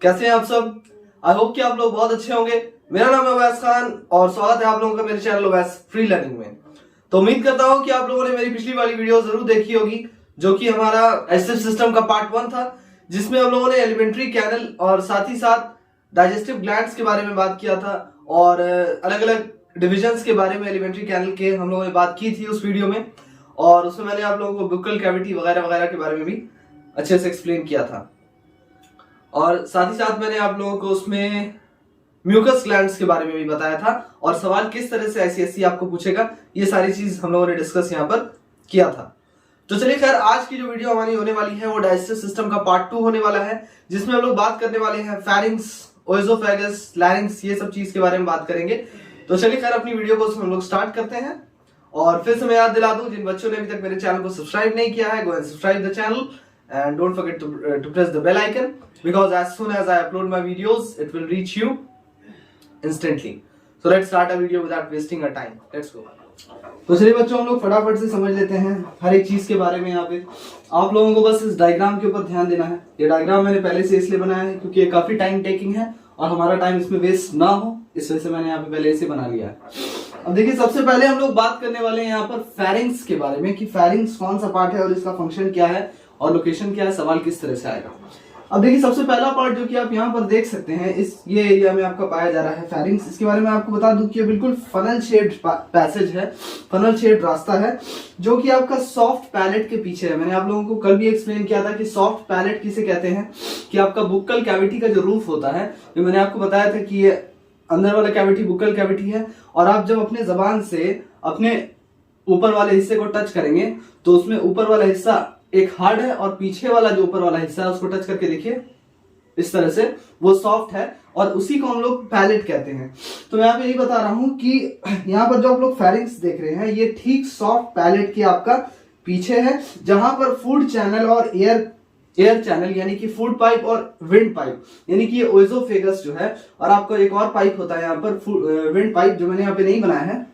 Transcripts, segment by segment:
कैसे हैं आप सब। आई होप कि आप लोग बहुत अच्छे होंगे। मेरा नाम है उवैस खान और स्वागत है आप लोगों का मेरे चैनल उवैस फ्री लर्निंग में। तो उम्मीद करता हूं कि आप लोगों ने मेरी पिछली वाली वीडियो जरूर देखी होगी, जो कि हमारा डाइजेस्टिव सिस्टम का पार्ट 1 था, जिसमें हम लोगों ने एलिमेंट्री कैनल और साथ ही साथ डाइजेस्टिव ग्लैंड्स के बारे में बात किया था और अलग अलग डिविजन्स के बारे में एलिमेंट्री कैनल के हम लोगों ने बात की थी उस वीडियो में। और उसमें मैंने आप लोगों को बुक्कल कैविटी वगैरह वगैरह के बारे में भी अच्छे से एक्सप्लेन किया था। और साथ ही साथ मैंने आप लोगों को उसमें म्यूकस ग्लैंड्स के बारे में भी बताया था और सवाल किस तरह से आईसीएसई आपको पूछेगा, ये सारी चीज हम लोगों ने डिस्कस यहाँ पर किया था। तो चलिए खैर, आज की जो वीडियो हमारी होने वाली है वो डाइजेस्टिव सिस्टम का पार्ट 2 होने वाला है, जिसमें हम लोग बात करने वाले हैं फेरिंग्स, ओएसोफेगस, लैरिंग्स, ये सब चीज के बारे में बात करेंगे। तो चलिए खैर, अपनी वीडियो को हम लोग स्टार्ट करते हैं। और फिर से मैं याद दिला दूं, जिन बच्चों ने अभी तक मेरे चैनल को सब्सक्राइब नहीं किया है, go and subscribe the channel and don't forget to press the bell icon, because as soon as I upload my videos it will reach you instantly. So let's start a video without wasting our time. Let's go. तो चलिए बच्चों, हम लोग फटाफट से समझ लेते हैं हर एक चीज के बारे में। यहाँ पे आप लोगों को बस इस डायग्राम के ऊपर ध्यान देना है। ये डायग्राम मैंने पहले से इसलिए बनाया है क्योंकि ये काफी टाइम टेकिंग है और हमारा टाइम इसमें वेस्ट ना हो, इस वजह से मैंने यहाँ पे पहले से बना लिया है। अब देखिए, सबसे पहले हम लोग बात करने वाले हैं यहाँ पर फेरिंग्स के बारे में कि फेरिंग्स कौन सा पार्ट है और इसका फंक्शन क्या है और लोकेशन क्या है, सवाल किस तरह से आएगा। अब देखिए, सबसे पहला पार्ट जो कि आप यहाँ पर देख सकते हैं, ये एरिया में आपका पाया जा रहा है फेरिंग्स। इसके बारे में आपको बता दूं कि ये बिल्कुल फनल शेप्ड पैसेज है, फनल शेप्ड रास्ता है, जो कि आपका सॉफ्ट पैलेट के पीछे है। मैंने आप लोगों को कल भी एक्सप्लेन किया था कि सॉफ्ट पैलेट किसे कहते हैं, कि आपका बुक्कल कैविटी का जो रूफ होता है, जो मैंने आपको बताया था कि ये अंदर वाला कैविटी बुक्कल कैविटी है, और आप जब अपने जबान से अपने ऊपर वाले हिस्से को टच करेंगे तो उसमें ऊपर वाला हिस्सा एक हार्ड है और पीछे वाला जो ऊपर वाला हिस्सा है उसको टच करके देखिए, इस तरह से वो सॉफ्ट है और उसी को हम लोग पैलेट कहते हैं। तो मैं यहाँ पे यही बता रहा हूं कि यहाँ पर जो आप लोग फेरिंग्स देख रहे हैं, ये ठीक सॉफ्ट पैलेट के आपका पीछे है, जहां पर फूड चैनल और एयर चैनल यानी कि फूड पाइप और विंड पाइप यानी कि ये ओएसोफेगस जो है, और आपका एक और पाइप होता है यहाँ पर विंड पाइप, जो मैंने यहाँ पे नहीं बनाया है,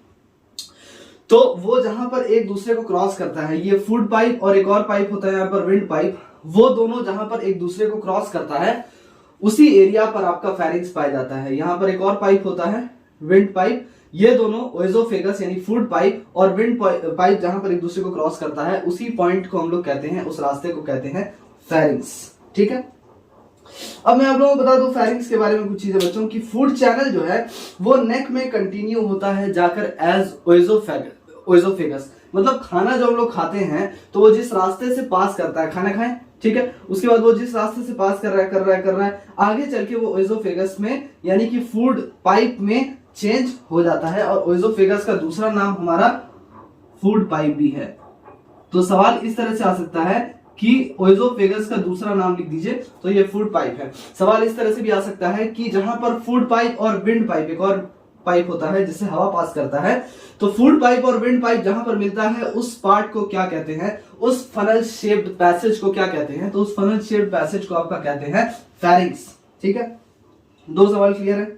तो वो जहां पर एक दूसरे को क्रॉस करता है, ये फूड पाइप और एक और पाइप होता है यहाँ पर विंड पाइप, वो दोनों जहां पर एक दूसरे को क्रॉस करता है उसी एरिया पर आपका फेरिंग्स पाया जाता है। यहाँ पर एक और पाइप होता है विंड पाइप, ये दोनों ओएसोफेगस यानी फूड पाइप और विंड पाइप जहां पर एक दूसरे को क्रॉस करता है, उसी पॉइंट को हम लोग कहते हैं, उस रास्ते को कहते हैं फेरिंग्स। ठीक है, अब मैं आप लोगों को बता दूं फेरिंग्स के बारे में कुछ चीजें बच्चों की। फूड चैनल जो है वो नेक में कंटिन्यू होता है जाकर एज ओएसोफेगस, मतलब खाना जो हम लोग खाते हैं तो वो जिस रास्ते से पास करता है, खाना खाएं, ठीक है, उसके बाद वो जिस रास्ते से पास कर रहा है आगे चल के वो ओएसोफेगस में यानी कि फूड पाइप में चेंज हो जाता है, और ओएसोफेगस का दूसरा नाम हमारा फूड पाइप भी है। तो सवाल इस तरह से आ सकता है कि ओएसोफेगस का दूसरा नाम लिख दीजिए, तो ये फूड पाइप है। सवाल इस तरह से भी आ सकता है कि जहां पर फूड पाइप और विंड पाइप, एक और पाइप होता है जिससे हवा पास करता है, तो फूड पाइप और विंड पाइप जहां पर मिलता है उस पार्ट को क्या कहते हैं, उस फनल शेप्ड पैसेज को क्या कहते हैं, तो उस फनल शेप्ड पैसेज को आपका कहते हैं फेरिंग्स। ठीक है, दो सवाल क्लियर है।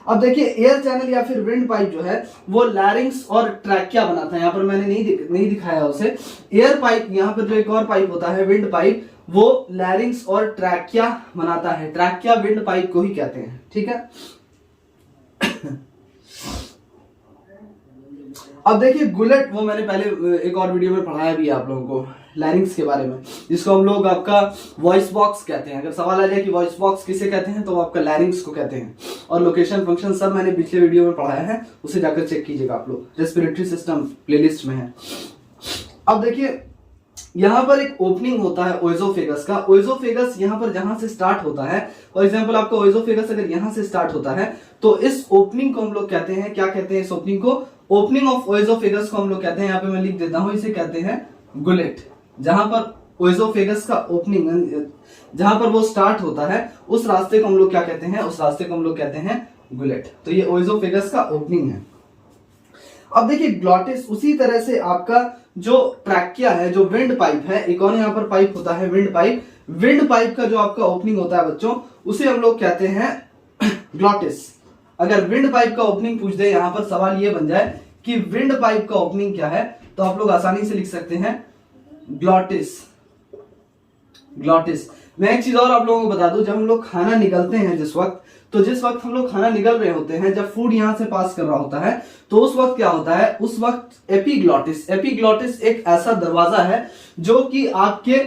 अब देखिए, एयर चैनल या फिर विंड पाइप जो है वो लैरिंग्स और ट्रैकिया बनाता है। यहाँ पर मैंने नहीं दिखाया उसे। एयर पाइप, यहाँ पर जो एक और पाइप होता है विंड पाइप, वो लैरिंग्स और ट्रैकिया बनाता है। ट्रैकिया विंड पाइप को ही कहते हैं। ठीक है, अब देखिए गुलेट, वो मैंने पहले एक और वीडियो में पढ़ाया भी है आप लोगों को लैरिंग्स के बारे में, जिसको हम लोग आपका वॉइस बॉक्स कहते हैं। अगर सवाल आ जाए कि वॉइस बॉक्स किसे कहते हैं, तो आपका लैरिंग्स को कहते हैं। और लोकेशन फंक्शन सब मैंने पिछले वीडियो में पढ़ाया है, उसे जाकर चेक कीजिएगा आप लोग, रेस्पिरेटरी सिस्टम प्लेलिस्ट में है। अब देखिए, यहाँ पर एक ओपनिंग होता है ओएसोफेगस का। ओएसोफेगस यहाँ पर जहां से स्टार्ट होता है, फॉर एग्जांपल आपका ओएसोफेगस अगर यहाँ से स्टार्ट होता है, तो इस ओपनिंग को हम लोग कहते हैं, क्या कहते हैं इस ओपनिंग को, ओपनिंग ऑफ ओएसोफेगस को हम लोग कहते हैं, यहाँ पे मैं लिख देता हूं, इसे कहते हैं गुलेट। जहां पर ओएसोफेगस का ओपनिंग, जहां पर वो स्टार्ट होता है, उस रास्ते को हम लोग क्या कहते हैं, उस रास्ते को हम लोग कहते हैं गुलेट। तो ये ओएसोफेगस का ओपनिंग है। अब देखिए ग्लॉटिस, उसी तरह से आपका जो ट्रैकिया है, जो विंड पाइप है, एक और यहाँ पर पाइप होता है विंड पाइप। विंड पाइप का जो आपका ओपनिंग होता है बच्चों, उसे हम लोग कहते हैं ग्लॉटिस। अगर विंड पाइप का ओपनिंग पूछ दे, यहां पर सवाल ये बन जाए कि विंड पाइप का ओपनिंग क्या है, तो आप लोग आसानी से लिख सकते हैं ग्लॉटिस। ग्लॉटिस मैं एक चीज और आप लोगों को बता दूं, जब हम लोग खाना निगलते हैं जिस वक्त हम लोग खाना निगल रहे होते हैं, जब फूड यहां से पास कर रहा होता है, तो उस वक्त क्या होता है, उस वक्त एपिग्लॉटिस एक ऐसा दरवाजा है जो कि आपके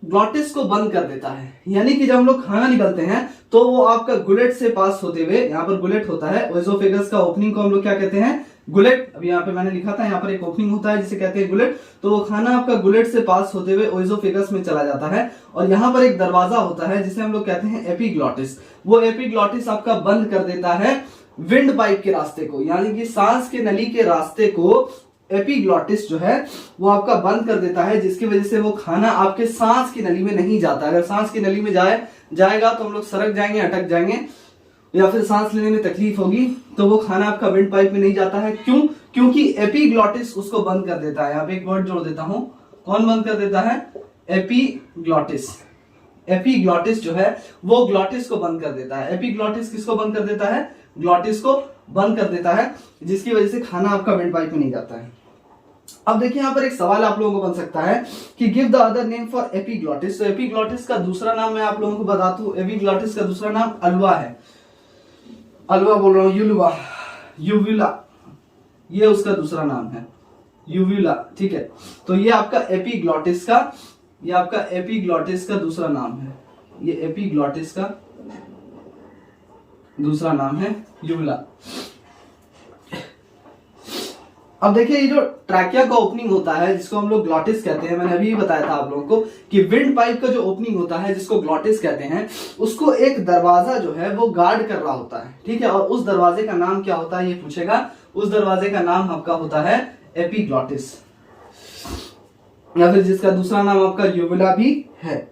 ग्लॉटिस को बंद कर देता है। यानी कि जब हम लोग खाना निगलते हैं तो वो आपका गुलेट से पास होते हुए, यहाँ पर गुलेट होता है, ओएसोफेगस का ओपनिंग को हम लोग क्या कहते हैं, गुलेट। अभी यहाँ पे मैंने लिखा था, यहाँ पर एक ओपनिंग होता है जिसे कहते हैं गुलेट। तो वो खाना आपका गुलेट से पास होते हुए ओएसोफेगस में चला जाता है, और यहाँ पर एक दरवाजा होता है जिसे हम लोग कहते हैं एपिग्लॉटिस। वो एपिग्लॉटिस आपका बंद कर देता है विंड पाइप के रास्ते को, यानी कि सांस के नली के रास्ते को एपिग्लॉटिस जो है वो आपका बंद कर देता है, जिसकी वजह से वो खाना आपके सांस की नली में नहीं जाता। अगर सांस की नली में जाएगा तो हम लोग सरक जाएंगे, अटक जाएंगे, या फिर सांस लेने में तकलीफ होगी, तो वो खाना आपका विंड पाइप में नहीं जाता है। क्यों? क्योंकि एपिग्लॉटिस उसको बंद कर देता है। यहाँ पे एक वर्ड जोड़ देता हूं, कौन बंद कर देता है? एपिग्लॉटिस। एपिग्लॉटिस जो है वो ग्लॉटिस को बंद कर देता है। एपिग्लॉटिस किसको बंद कर देता है? ग्लॉटिस को बंद कर देता है, जिसकी वजह से खाना आपका विंड पाइप में नहीं जाता है। अब देखिए यहाँ पर एक सवाल आप लोगों को बन सकता है कि give the other name for epiglottis. तो एपिग्लॉटिस का दूसरा नाम मैं आप लोगों को बता दूं, एपिग्लॉटिस का दूसरा नाम अल्वा है। अल्वा बोल रहा हूं, यूविला, ये उसका दूसरा नाम है, यूविला। ठीक है, तो ये आपका एपिग्लॉटिस का दूसरा नाम है। ये एपिग्लॉटिस का दूसरा नाम है यूविला। अब देखिए, ये जो ट्रैकिया का ओपनिंग होता है जिसको हम लोग ग्लॉटिस कहते हैं, मैंने अभी बताया था आप लोगों को कि विंड पाइप का जो ओपनिंग होता है जिसको ग्लॉटिस कहते हैं, उसको एक दरवाजा जो है वो गार्ड कर रहा होता है। ठीक है, और उस दरवाजे का नाम क्या होता है ये पूछेगा। उस दरवाजे का नाम आपका होता है एपिग्लॉटिस, या फिर जिसका दूसरा नाम आपका यूविला भी है।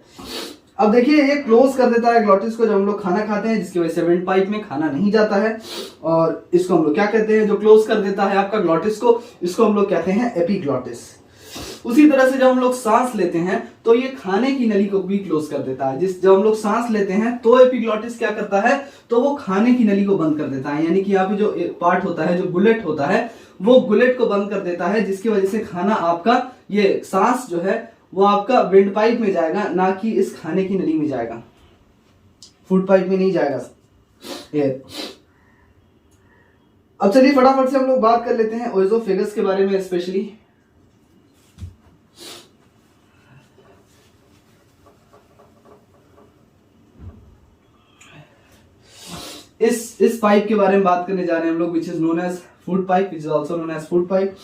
अब देखिए, ये क्लोज कर देता है ग्लॉटिस को जब हम लोग खाना खाते हैं, जिसकी वजह से विंड पाइप में खाना नहीं जाता है, और इसको हम लोग क्या कहते हैं, जो क्लोज कर देता है आपका ग्लॉटिस को, इसको हम लोग कहते हैं एपिग्लॉटिस। उसी तरह से जब हम लोग सांस लेते हैं तो ये खाने की नली को भी क्लोज कर देता है। जब हम लोग सांस लेते हैं तो एपिग्लॉटिस क्या करता है, तो वो खाने की नली को बंद कर देता है। यानी कि यहाँ पे जो पार्ट होता है, जो गुलेट होता है, वो गुलेट को बंद कर देता है, जिसकी वजह से खाना आपका, ये सांस जो है वो आपका विंड पाइप में जाएगा, ना कि इस खाने की नली में जाएगा, फूड पाइप में नहीं जाएगा। अब चलिए फटाफट से हम लोग बात कर लेते हैं ओएसोफेगस के बारे में। स्पेशली इस पाइप के बारे में बात करने जा रहे हैं हम लोग, which is known as food pipe, which is also known as food pipe.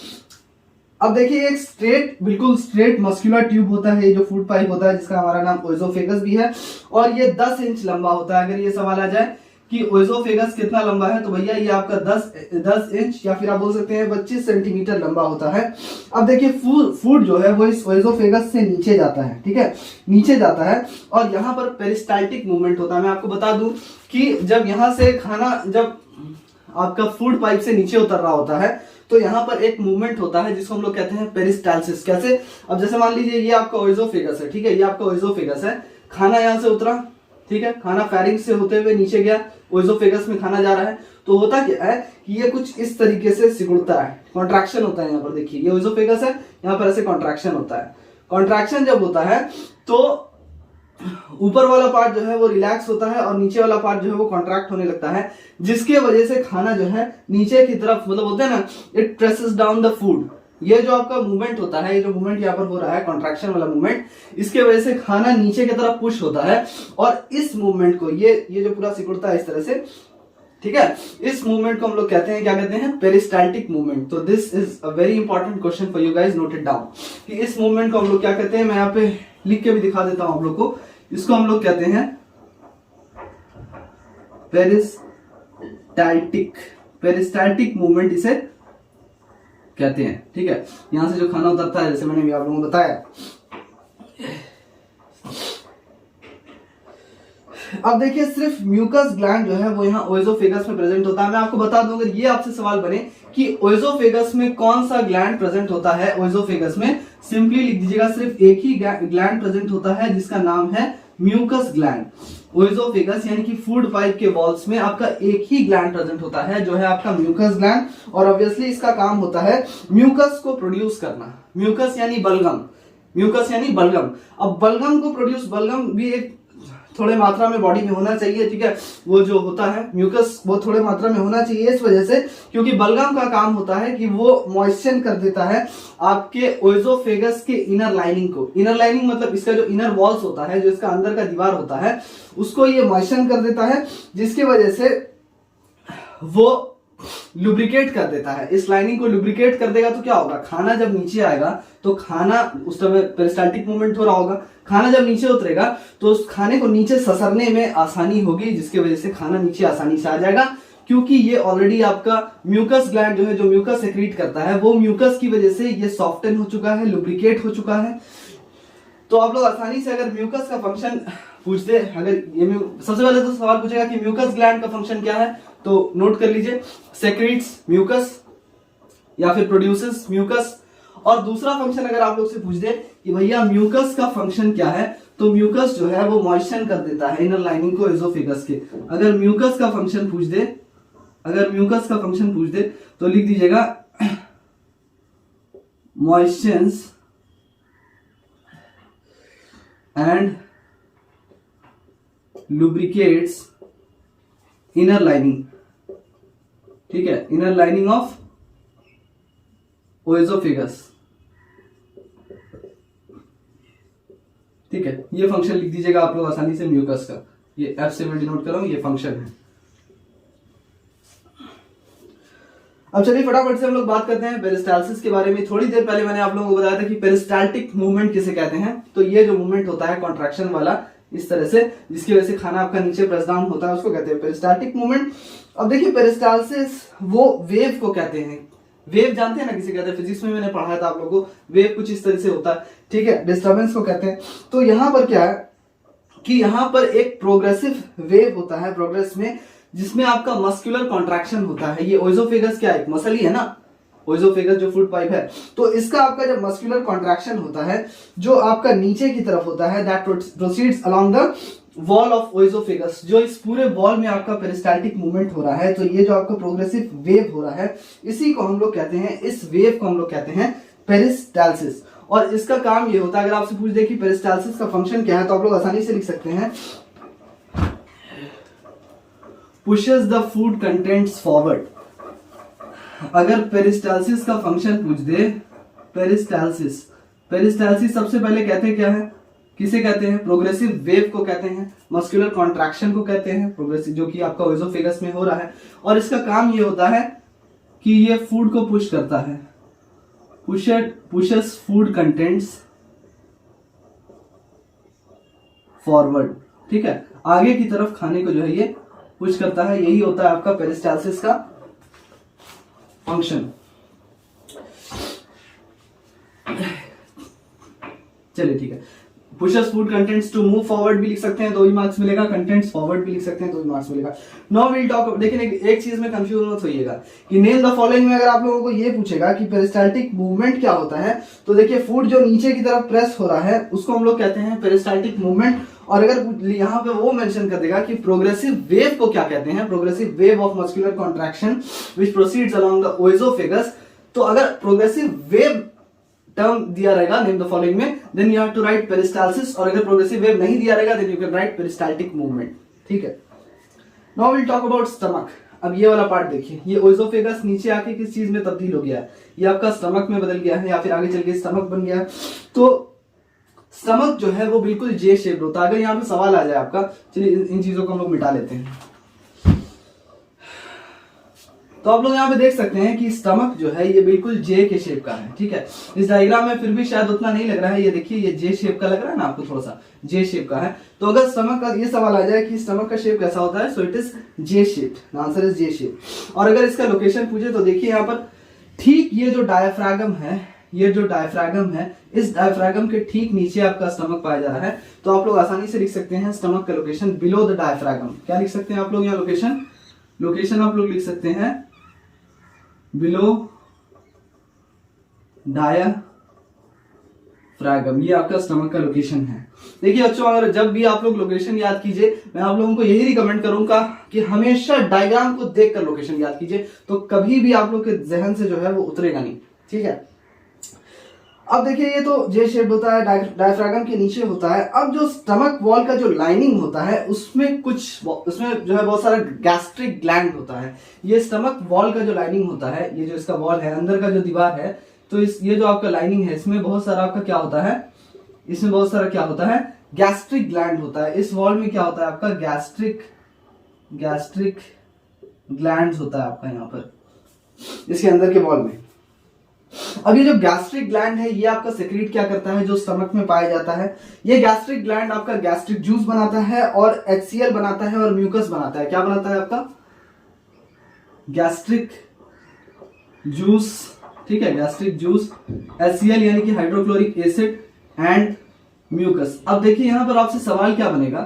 अब देखिए, एक बिल्कुल स्ट्रेट मस्कुलर ट्यूब होता है, ये जो फूड पाइप होता है, जिसका हमारा नाम ओएसोफेगस भी है, और ये 10 इंच लंबा होता है। अगर ये सवाल आ जाए कि ओएसोफेगस कितना लंबा है, तो भैया ये आपका 10 इंच या फिर आप बोल सकते हैं 25 सेंटीमीटर लंबा होता है। अब देखिए, फूड जो है वो इस ओएसोफेगस से नीचे जाता है। ठीक है, नीचे जाता है, और यहाँ पर पेरिस्टाल्टिक मूवमेंट होता है। मैं आपको बता दूं कि जब यहाँ से खाना, जब आपका फूड पाइप से नीचे उतर रहा होता है, तो यहाँ पर एक मूवमेंट होता है जिसको हम लोग कहते हैं पेरिस्टाल्सिस। कैसे? अब जैसे मान लीजिए ये आपका ओएसोफेगस है, ठीक है, ये आपका ओएसोफेगस है, खाना यहाँ से उतरा, ठीक है, खाना फेरिंक्स से होते हुए नीचे गया, ओएसोफेगस में खाना जा रहा है, तो होता क्या है कि ये कुछ इस तरीके से सिकुड़ता है, कॉन्ट्रैक्शन होता है। यहाँ पर देखिए, ये ओएसोफेगस है, यहाँ पर ऐसे कॉन्ट्रैक्शन होता है। कॉन्ट्रैक्शन जब होता है तो ऊपर वाला पार्ट जो है वो रिलैक्स होता है, और नीचे वाला पार्ट जो है वो कॉन्ट्रैक्ट होने लगता है, जिसके वजह से खाना जो है नीचे की तरफ, मतलब होता है ना, it presses down the food. ये जो आपका मूवमेंट होता है, ये जो मूवमेंट यहाँ पर हो रहा है, कॉन्ट्रैक्शन वाला मूवमेंट, इसके वजह से खाना नीचे की तरफ पुश होता है, और इस मूवमेंट को, ये जो पूरा सिकुड़ता है इस तरह से, ठीक है, इस मूवमेंट को हम लोग कहते हैं, क्या कहते हैं, पेरिस्टाल्टिक मूवमेंट। तो this is a very important question for you guys, note it down कि इस मूवमेंट को हम लोग क्या कहते हैं। मैं यहाँ पे लिख के भी दिखा देता हूं आप लोग को। इसको हम लोग कहते हैं पेरिस्टाल्टिक मूवमेंट इसे कहते हैं। ठीक है, यहां से जो खाना उतरता है, जैसे मैंने भी आप लोगों को बताया। अब देखिए, सिर्फ म्यूकस ग्लैंड जो है वो यहाँ ओएसोफेगस में प्रेजेंट होता है। मैं आपको बता दूं, अगर ये आपसे सवाल बने कि ओएसोफेगस में कौन सा ग्लैंड प्रेजेंट होता है, ओएसोफेगस में सिंपली लिख दीजिएगा, सिर्फ एक ही ग्लैंड प्रेजेंट होता है, जिसका नाम है म्यूकस ग्लैंड। ओएसोफेगस यानी कि फूड पाइप के वॉल्स में आपका एक ही ग्लैंड प्रेजेंट होता है, जो है आपका म्यूकस ग्लैंड, और ऑब्वियसली इसका काम होता है म्यूकस को प्रोड्यूस करना। म्यूकस यानी बलगम, म्यूकस यानी बलगम। अब बलगम को प्रोड्यूस, बलगम भी एक थोड़े मात्रा में बॉडी में होना चाहिए, ठीक है। वो जो होता है म्यूकस वो थोड़े मात्रा में होना चाहिए इस वजह से क्योंकि बलगम का काम होता है कि वो मॉइस्चर कर देता है आपके ओएसोफेगस के इनर लाइनिंग को। इनर लाइनिंग मतलब इसका जो इनर वॉल्स होता है, जो इसका अंदर का दीवार होता है, उसको ये मॉइस्चर कर देता है, जिसकी वजह से वो लुब्रिकेट कर देता है। इस लाइनिंग को लुब्रिकेट कर देगा तो क्या होगा, खाना जब नीचे आएगा तो खाना, उस समय पेरिस्टाल्टिक मूवमेंट हो रहा होगा, खाना जब नीचे उतरेगा तो उस खाने को नीचे ससरने में आसानी होगी, जिसकी वजह से खाना नीचे आसानी से आ जाएगा क्योंकि ये ऑलरेडी आपका म्यूकस ग्लैंड जो है, जो म्यूकस सेक्रीट करता है, वो म्यूकस की वजह से ये सॉफ्टन हो चुका है, लुब्रिकेट हो चुका है। तो आप लोग आसानी से अगर म्यूकस का फंक्शन पूछते, अगर ये सबसे पहले तो सवाल पूछेगा कि म्यूकस ग्लैंड का फंक्शन क्या है, तो नोट कर लीजिए, सेक्रीट्स म्यूकस या फिर प्रोड्यूसेस म्यूकस। और दूसरा फंक्शन अगर आप लोग से पूछ दे कि भैया म्यूकस का फंक्शन क्या है, तो म्यूकस जो है वो मॉइस्चर कर देता है इनर लाइनिंग को एसोफेगस के। अगर म्यूकस का फंक्शन पूछ दे, अगर म्यूकस का फंक्शन पूछ दे तो लिख दीजिएगा moistures and lubricates inner lining, ठीक है, इनर लाइनिंग ऑफ ओएसोफेगस, ठीक है। ये फंक्शन लिख दीजिएगा आप लोग आसानी से म्यूकस का, ये एफ से मैं डिनोट कर रहा हूं, ये फंक्शन है। अब चलिए फटाफट से हम लोग बात करते हैं पेरिस्टाल्सिस के बारे में। थोड़ी देर पहले मैंने आप लोगों को बताया था कि पेरिस्टाल्टिक मूवमेंट किसे कहते हैं। तो ये जो मूवमेंट होता है कॉन्ट्रैक्शन वाला इस तरह से, जिसकी वजह से खाना आपका नीचे प्रेस डाउन होता है, उसको कहते हैं पेरिस्टाल्टिक मूवमेंट। अब देखिए पेरिस्टाल्सिस वो वेव को कहते हैं। वेव जानते हैं ना किसे कहते हैं, फिजिक्स में मैंने पढ़ाया था आप लोगों को, वेव कुछ इस तरह से होता है, ठीक है, डिस्टर्बेंस को कहते हैं। तो यहां पर क्या है कि यहां पर एक प्रोग्रेसिव वेव होता है प्रोग्रेस में, जिसमें आपका मस्कुलर कॉन्ट्रैक्शन होता है। ये ओएसोफेगस क्या है, एक मसल ही है ना, ओएसोफेगस जो फूड पाइप है, तो इसका आपका जब मस्कुलर कॉन्ट्रैक्शन होता है जो आपका नीचे की तरफ होता है, that proceeds along the wall of ओएसोफेगस, जो इस पूरे वॉल में आपका पेरिस्टाल्टिक मूवमेंट हो रहा है। तो ये जो आपका प्रोग्रेसिव वेव हो रहा है, इसी को हम लोग कहते हैं, इस वेव को हम लोग कहते हैं पेरिस्टाल्सिस। और इसका काम ये होता है, अगर आपसे पूछ दे कि पेरिस्टाल्सिस का फंक्शन क्या है, तो आप लोग आसानी से लिख सकते हैं pushes the food contents forward. अगर पेरिस्टाल्सिस का फंक्शन पूछ दे, पेरिस्टाल्सिस, पेरिस्टाल्सिस सबसे पहले कहते हैं क्या है, किसे कहते हैं, प्रोग्रेसिव वेव को कहते हैं, मस्कुलर कॉन्ट्रैक्शन को कहते हैं, प्रोग्रेसिव जो कि आपका ओएसोफेगस में हो रहा है। और इसका काम ये होता है कि ये फूड को पुश करता है, पुशेस फूड कंटेंट्स फॉरवर्ड, ठीक है, आगे की तरफ खाने को जो है ये पुश करता है। यही होता है आपका पेरिस्टाल्सिस का फंक्शन। चलिए ठीक है, pushes food contents to move forward भी लिख सकते हैं, 2 ही मार्क्स मिलेगा, कंटेंट्स फॉरवर्ड भी लिख सकते हैं, 2 ही मार्क्स मिलेगा। नाउ विल टॉक, लेकिन एक चीज में कंफ्यूज मत होइएगा कि नेम द फॉलोइंग में अगर आप लोगों को ये पूछेगा कि पेरिस्टाल्टिक मूवमेंट क्या होता है, तो देखिए फूड जो नीचे की तरफ प्रेस हो रहा है उसको हम लोग कहते हैं पेरिस्टाल्टिक मूवमेंट। और अगर यहाँ पे वो मेंशन कर देगा कि प्रोग्रेसिव वेव को क्या कहते हैं, progressive wave of muscular contraction which proceeds along the oesophagus, तो अगर प्रोग्रेसिव वेव टर्म दिया रहेगा नेम द फॉलोइंग में, then you have to write peristalsis. और अगर प्रोग्रेसिव वेव नहीं दिया रहेगा then you can write peristaltic movement, ठीक है। Now will talk about stomach. अब ये वाला पार्ट देखिए, ये ओएसोफेगस नीचे आके किस चीज में तब्दील हो गया है, ये आपका स्टमक में बदल गया है या फिर आगे चल के स्टमक बन गया है। तो स्टमक जो है वो बिल्कुल जे शेप्ड होता है। अगर यहाँ पे सवाल आ जाए आपका, चलिए इन चीजों को हम लोग मिटा लेते हैं। तो आप लोग यहाँ पे देख सकते हैं कि स्टमक जो है ये बिल्कुल जे के शेप का है, ठीक है। इस डायग्राम में फिर भी शायद उतना नहीं लग रहा है, ये देखिए ये जे शेप का लग रहा है ना आपको, थोड़ा सा जे शेप का है। तो अगर स्टमक का ये सवाल आ जाए कि स्टमक का शेप कैसा होता है, so it is J shape, answer is J shape. और अगर इसका लोकेशन पूछे तो देखिए यहाँ पर ठीक ये जो डायफ्रागम है, ये जो डायफ्रागम है, इस डायफ्रागम के ठीक नीचे आपका स्टमक पाया जा रहा है। तो आप लोग आसानी से लिख सकते हैं स्टमक का लोकेशन बिलो द डायफ्रागम। क्या लिख सकते हैं आप लोग यहाँ लोकेशन आप लोग लिख सकते हैं बिलो डायफ्रागम, ये आपका स्टमक का लोकेशन है। देखिए बच्चों, अगर जब भी आप लोग लोकेशन याद कीजिए, मैं आप लोगों को यही रिकमेंड करूंगा कि हमेशा डायग्राम को देखकर लोकेशन याद कीजिए, तो कभी भी आप लोग के जहन से जो है वो उतरेगा नहीं, ठीक है। अब देखिए ये तो जे शेप होता है, डायफ्रागम के नीचे होता है। अब जो स्टमक वॉल का जो लाइनिंग होता है उसमें जो है बहुत सारा गैस्ट्रिक ग्लैंड होता है। ये स्टमक वॉल का जो लाइनिंग होता है, ये जो इसका वॉल है, अंदर का जो दीवार है, तो ये जो आपका लाइनिंग है इसमें बहुत सारा आपका क्या होता है, इसमें बहुत सारा क्या होता है, गैस्ट्रिक ग्लैंड होता है। इस वॉल में क्या होता है आपका, गैस्ट्रिक ग्लैंड होता है आपका यहाँ पर इसके अंदर के वॉल में। अब ये जो गैस्ट्रिक ग्लैंड है ये आपका सेक्रेट क्या करता है, जो स्टमक में पाया जाता है। ये गैस्ट्रिक ग्लैंड आपका गैस्ट्रिक जूस बनाता है और HCl बनाता है और म्यूकस बनाता है। क्या बनाता है आपका, गैस्ट्रिक जूस, ठीक है, गैस्ट्रिक जूस, HCl यानी कि हाइड्रोक्लोरिक एसिड एंड म्यूकस। अब देखिए यहां पर आपसे सवाल क्या बनेगा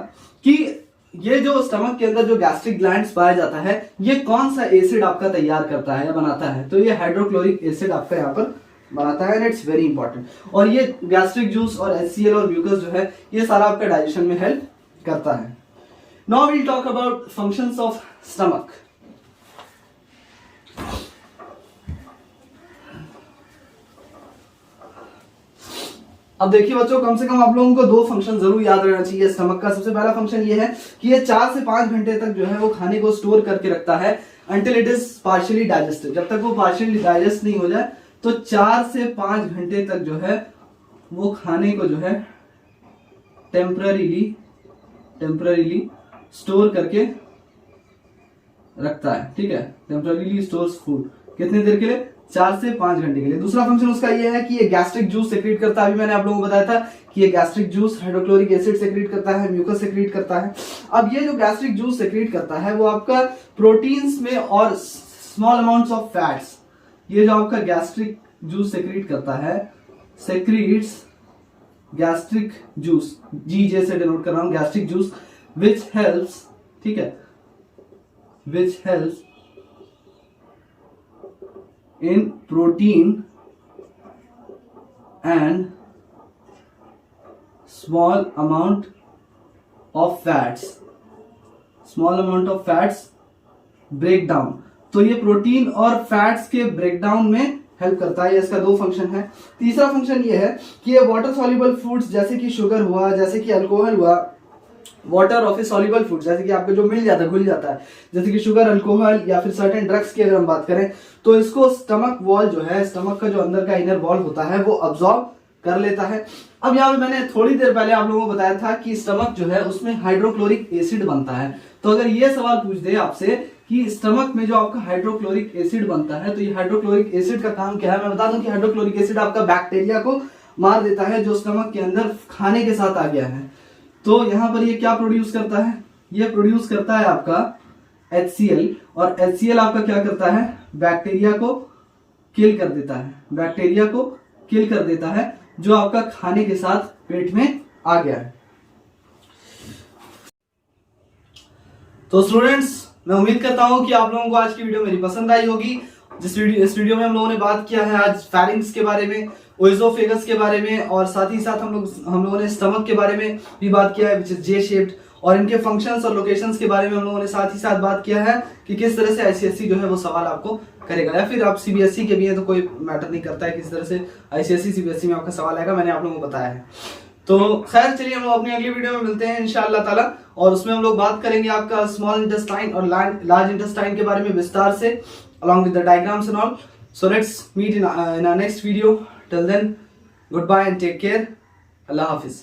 कि ये जो स्टमक के अंदर जो गैस्ट्रिक ग्लैंड्स पाया जाता है ये कौन सा एसिड आपका तैयार करता है या बनाता है, तो ये हाइड्रोक्लोरिक एसिड आपका यहाँ पर बनाता है, एंड इट्स वेरी इंपॉर्टेंट। और ये गैस्ट्रिक जूस और HCl और म्यूकस जो है ये सारा आपका डाइजेशन में हेल्प करता है। Now we will talk about functions of stomach. अब देखिए बच्चों, कम से कम आप लोगों को 2 फंक्शन जरूर याद रहना चाहिए स्टमक का। सबसे पहला फंक्शन ये है कि ये 4 से 5 घंटे तक जो है वो खाने को स्टोर करके रखता है until it is partially digested। जब तक वो पार्शियली डाइजेस्ट नहीं हो जाए तो 4 से 5 घंटे तक जो है वो खाने को जो है टेम्पररीली स्टोर करके रखता है, ठीक है, टेम्पररीली स्टोर्स फूड। कितने देर के लिए, 4 से 5 घंटे के लिए। दूसरा फंक्शन उसका ये है कि ये गैस्ट्रिक जूस सेक्रेट करता है। अभी मैंने आप लोगों को बताया था कि ये gastric juice hydrochloric acid secrete करता है, म्यूकस सेक्रेट करता है। अब ये जो गैस्ट्रिक जूस सेक्रेट करता है वो आपका प्रोटीन्स में और स्मॉल अमाउंट्स ऑफ फैट्स, ये जो आपका गैस्ट्रिक जूस सेक्रेट करता है, सेक्रेट्स गैस्ट्रिक जूस, GJ से डिनोट कर रहा हूं, गैस्ट्रिक जूस, विच हेल्प्स, ठीक है, which helps in protein and small amount of fats breakdown। तो ये प्रोटीन और फैट्स के ब्रेकडाउन में हेल्प करता है। इसका 2 फंक्शन है। तीसरा फंक्शन ये है कि ये वाटर सॉल्युबल फूड्स जैसे कि शुगर हुआ, जैसे कि अल्कोहल हुआ, water of A soluble food जैसे कि आपको जो मिल जाता है, घुल जाता है, जैसे कि शुगर, अल्कोहल या फिर सर्टेन ड्रग्स की अगर हम बात करें तो इसको स्टमक वॉल जो है, स्टमक का जो अंदर का इनर वॉल होता है वो अब्सॉर्ब कर लेता है। अब यहाँ पे मैंने थोड़ी देर पहले आप लोगों को बताया था कि स्टमक जो है उसमें हाइड्रोक्लोरिक एसिड बनता है। तो अगर ये सवाल पूछ दे आपसे कि स्टमक में जो आपका हाइड्रोक्लोरिक एसिड बनता है तो ये हाइड्रोक्लोरिक एसिड का काम क्या है, मैं बता दूं कि हाइड्रोक्लोरिक एसिड आपका बैक्टीरिया को मार देता है जो स्टमक के अंदर खाने के साथ आ गया है। तो यहां पर ये क्या प्रोड्यूस करता है, ये प्रोड्यूस करता है आपका HCl, और HCl आपका क्या करता है, बैक्टीरिया को किल कर देता है, बैक्टीरिया को किल कर देता है जो आपका खाने के साथ पेट में आ गया है। तो स्टूडेंट्स, मैं उम्मीद करता हूं कि आप लोगों को आज की वीडियो मेरी पसंद आई होगी। इस वीडियो में हम लोगों ने बात किया है आज फेरिंग्स के बारे में, ओएसोफेगस के बारे में, और साथ ही साथ हम लोगों ने स्टमक के बारे में भी बात किया है विच इज जे शेप्ड, और इनके फंक्शंस और लोकेशंस के बारे में हम लोगों ने साथ ही साथ बात किया है कि किस तरह से ICSE जो है वो सवाल आपको करेगा, या फिर आप CBSE के भी हैं तो कोई मैटर नहीं करता है किस तरह से ICSE CBSE में आपका सवाल आएगा, मैंने आप लोगों को बताया है। तो खैर चलिए हम लोग अपनी अगली वीडियो में मिलते हैं इंशाअल्लाह ताला, और उसमें हम लोग बात करेंगे आपका स्मॉल इंटेस्टाइन और लार्ज इंटेस्टाइन के बारे में विस्तार से, along with the diagrams and all. So let's meet in our next video. Till then, goodbye and take care. Allah Hafiz.